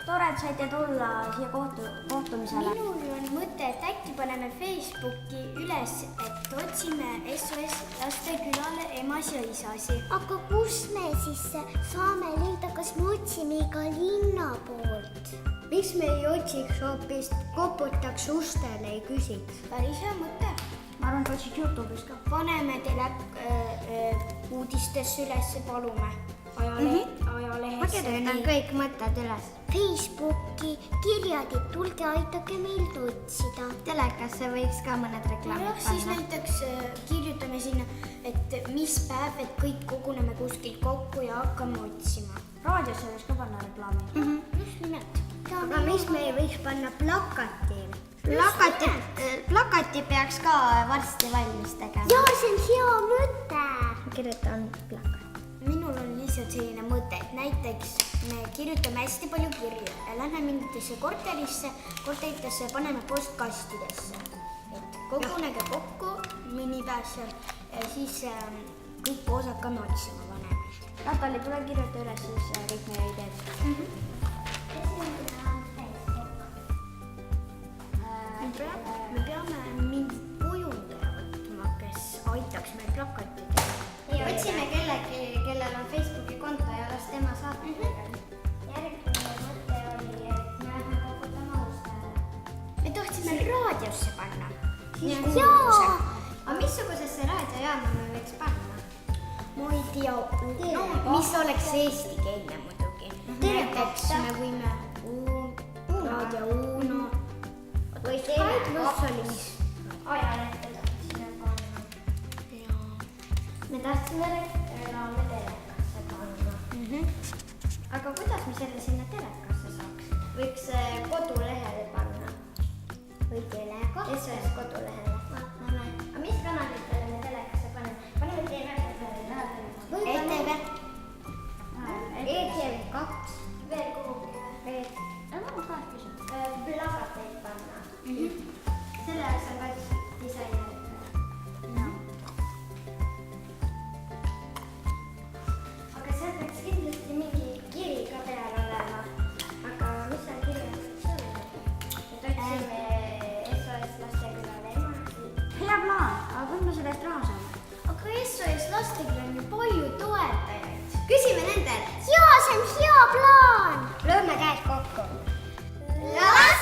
Tore, et saite tulla siia kohtumisele. Minul on mõte, et äkki paneme Facebooki üles, et otsime SOS Lastekülale emasi ja isasi. Aga kus me siis saame leida, kas me otsime iga linna poolt? Miks me ei otsiks hoopis, koputaks ustele, ei küsiks? Päris hea mõte. Ma arvan, et otsiks YouTube'is ka. Paneme uudistesse üles, palume. Ajalehesse. kõik mõtted üles. Facebooki kirjad, et tulge aidake meil otsida. Telekasse võiks ka mõned reklaamid Siis näiteks kirjutame sinna, et mis päev, et kõik koguneme kuskil kokku ja hakkame otsima. Raadiosse võiks ka panna reklaami. Just nimelt. Aga mis me ei võiks panna plakatil? Plakati peaks ka varsti valmis tegema. Jaa, see on hea mõte. Kirjutan plakat. Minul on lihtsalt selline mõte, et näiteks me kirjutame hästi palju kirju ja lähme mingitesse korteritesse ja paneme postkastidesse. Et kogunege kokku mõni päev seal ja siis kõik koos hakkame otsima panema. Natali, tule kirjuta üles siis kõik meie ideed. Me peame mingit kujundaja võtma, kes aitaks meil plakatit teha. Otsime kellegi, kellel on Facebooki konto ja las tema saab. Järgmine mõte oli, et me lähme koputama ustele. Me tahtsime raadiosse panna. Jaa! Aga missugusesse raadiojaama me võiks panna? Ma ei tea, mis oleks eestikeelne muidugi. Näiteks me võime Raadio Uno. Või Sky pluss oli mis? Ajalehte tahtsime panna. Me tahtsime reklaame telekasse panna. Aga kuidas me selle sinna telekasse saaks? Võiks kodulehele panna. Või teleka? SOS kodulehele. Vaatame. Aga mis kanalitele me telekasse paneme? Paneme TV. ETV. ETV2. Veel kuhugi. Ma ka küsin. Plakateid panna. Selle jaoks on ka disainerid. Aga seal peaks kindlasti mingi kiri ka peal olema. Aga mis seal kirjas sõnum? Et otsime SOS Lastekülale emasi. Hea plaan, aga kus me sellest raha saame? Aga SOS Lastekülal on ju palju toetajaid. Küsime nendel. Jaa, see on hea plaan. Lööme käed kokku. Las